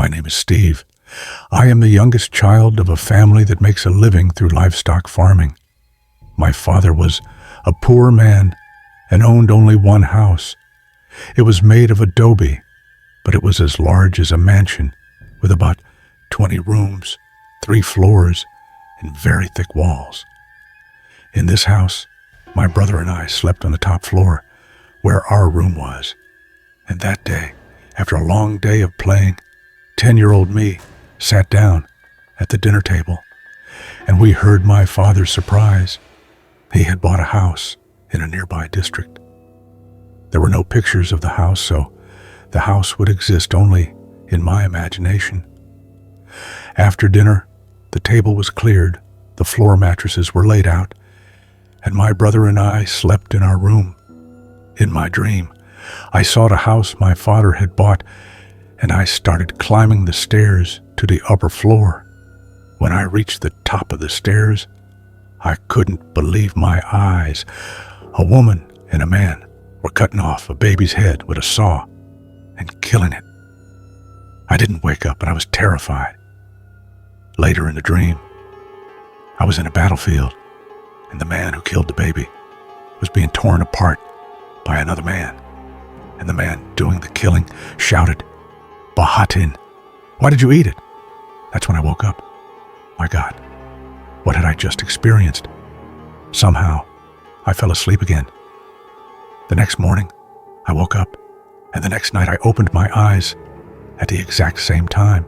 My name is Steve. I am the youngest child of a family that makes a living through livestock farming. My father was a poor man and owned only one house. It was made of adobe, but it was as large as a mansion with about 20 rooms, 3 floors, and very thick walls. In this house, my brother and I slept on the top floor where our room was. And that day, after a long day of playing, 10-year-old me sat down at the dinner table, and we heard my father's surprise. He had bought a house in a nearby district. There were no pictures of the house, so the house would exist only in my imagination. After dinner, the table was cleared, the floor mattresses were laid out, and my brother and I slept in our room. In my dream, I saw the house my father had bought, and I started climbing the stairs to the upper floor. When I reached the top of the stairs, I couldn't believe my eyes. A woman and a man were cutting off a baby's head with a saw and killing it. I didn't wake up, but I was terrified. Later in the dream, I was in a battlefield, and the man who killed the baby was being torn apart by another man. And the man doing the killing shouted, "Bahatin, why did you eat it?" That's when I woke up. My God, what had I just experienced? Somehow, I fell asleep again. The next morning, I woke up, and the next night I opened my eyes at the exact same time.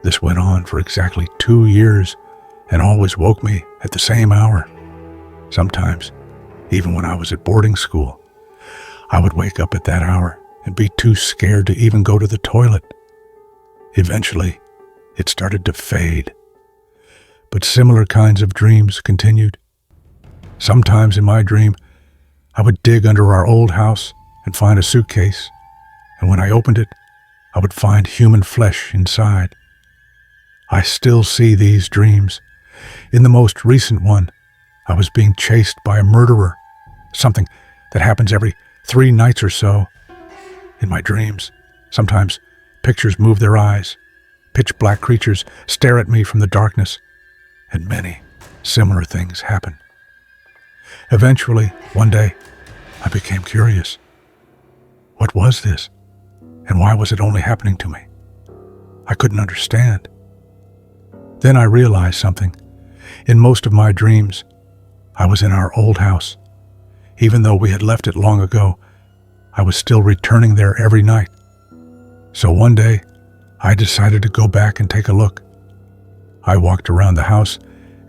This went on for exactly 2 years and always woke me at the same hour. Sometimes, even when I was at boarding school, I would wake up at that hour and be too scared to even go to the toilet. Eventually, it started to fade. But similar kinds of dreams continued. Sometimes in my dream, I would dig under our old house and find a suitcase, and when I opened it, I would find human flesh inside. I still see these dreams. In the most recent one, I was being chased by a murderer, something that happens every 3 nights or so. In my dreams, sometimes pictures move their eyes, pitch-black creatures stare at me from the darkness, and many similar things happen. Eventually, one day, I became curious. What was this? And why was it only happening to me? I couldn't understand. Then I realized something. In most of my dreams, I was in our old house. Even though we had left it long ago, I was still returning there every night. So one day, I decided to go back and take a look. I walked around the house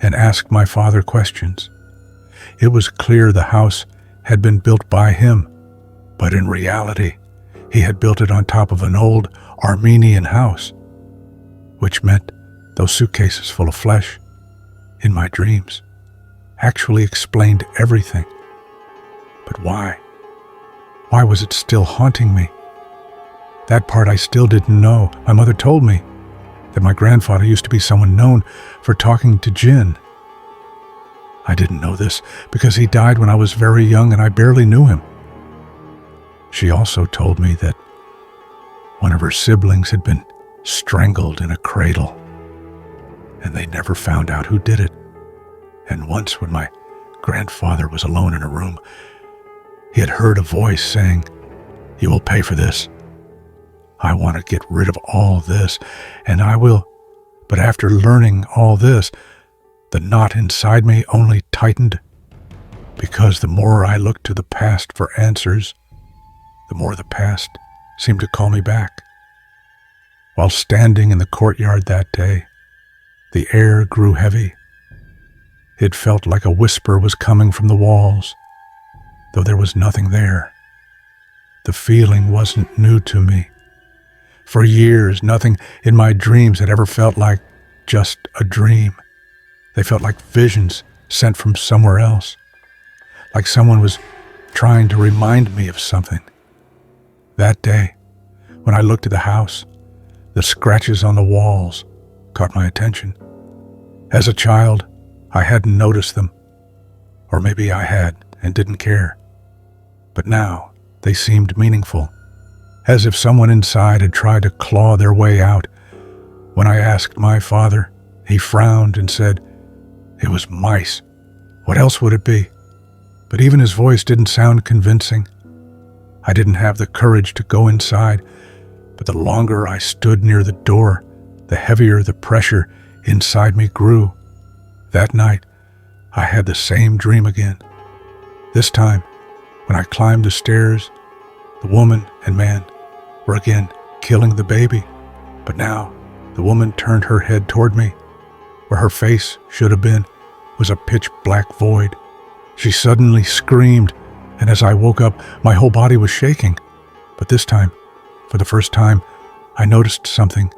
and asked my father questions. It was clear the house had been built by him, but in reality, he had built it on top of an old Armenian house, which meant those suitcases full of flesh, in my dreams, actually explained everything. But why? Why was it still haunting me? That part I still didn't know. My mother told me that my grandfather used to be someone known for talking to jinn. I didn't know this because he died when I was very young and I barely knew him. She also told me that one of her siblings had been strangled in a cradle, and they never found out who did it. And once when my grandfather was alone in a room, he had heard a voice saying, "You will pay for this. I want to get rid of all this, and I will." But after learning all this, the knot inside me only tightened, because the more I looked to the past for answers, the more the past seemed to call me back. While standing in the courtyard that day, the air grew heavy. It felt like a whisper was coming from the walls, though there was nothing there. The feeling wasn't new to me. For years, nothing in my dreams had ever felt like just a dream. They felt like visions sent from somewhere else, like someone was trying to remind me of something. That day, when I looked at the house, the scratches on the walls caught my attention. As a child, I hadn't noticed them, or maybe I had and didn't care. But now they seemed meaningful, as if someone inside had tried to claw their way out. When I asked my father, he frowned and said, "It was mice. What else would it be?" But even his voice didn't sound convincing. I didn't have the courage to go inside, but the longer I stood near the door, the heavier the pressure inside me grew. That night, I had the same dream again. This time, when I climbed the stairs, the woman and man were again killing the baby. But now, the woman turned her head toward me. Where her face should have been was a pitch-black void. She suddenly screamed, and as I woke up, my whole body was shaking. But this time, for the first time, I noticed something.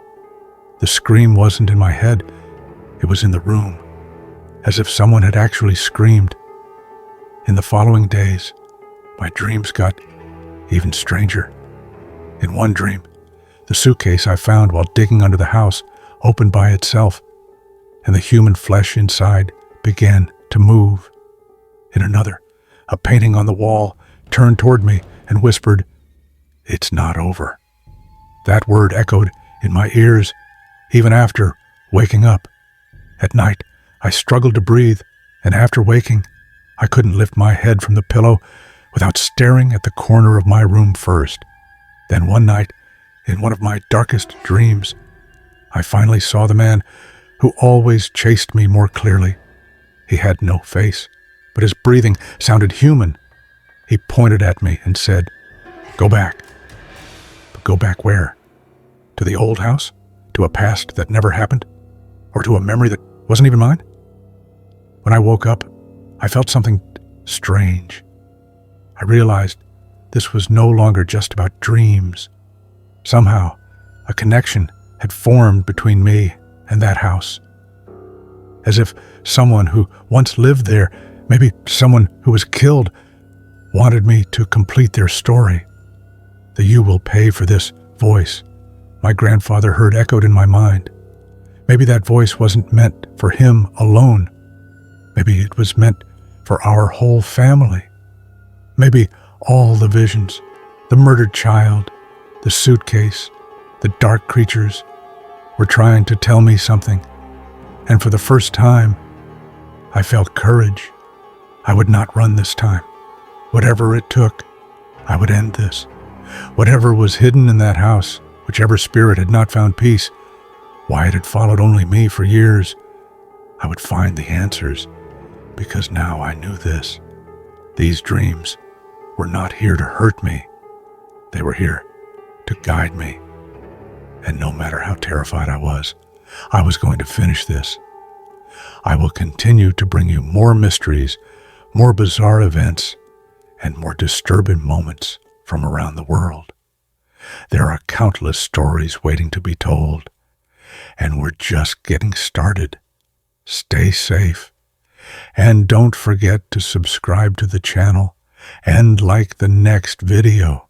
The scream wasn't in my head, it was in the room, as if someone had actually screamed. In the following days, my dreams got even stranger. In one dream, the suitcase I found while digging under the house opened by itself, and the human flesh inside began to move. In another, a painting on the wall turned toward me and whispered, "It's not over." That word echoed in my ears even after waking up. At night, I struggled to breathe, and after waking, I couldn't lift my head from the pillow without staring at the corner of my room first. Then one night, in one of my darkest dreams, I finally saw the man who always chased me more clearly. He had no face, but his breathing sounded human. He pointed at me and said, "Go back." But go back where? To the old house? To a past that never happened? Or to a memory that wasn't even mine? When I woke up, I felt something strange. I realized this was no longer just about dreams. Somehow, a connection had formed between me and that house. As if someone who once lived there, maybe someone who was killed, wanted me to complete their story. The "you will pay for this" voice my grandfather heard echoed in my mind. Maybe that voice wasn't meant for him alone. Maybe it was meant for our whole family. Maybe all the visions, the murdered child, the suitcase, the dark creatures, were trying to tell me something. And for the first time, I felt courage. I would not run this time. Whatever it took, I would end this. Whatever was hidden in that house, whichever spirit had not found peace, why it had followed only me for years, I would find the answers, because now I knew this. These dreams were not here to hurt me. They were here to guide me. And no matter how terrified I was going to finish this. I will continue to bring you more mysteries, more bizarre events, and more disturbing moments from around the world. There are countless stories waiting to be told, and we're just getting started. Stay safe, and don't forget to subscribe to the channel and like the next video.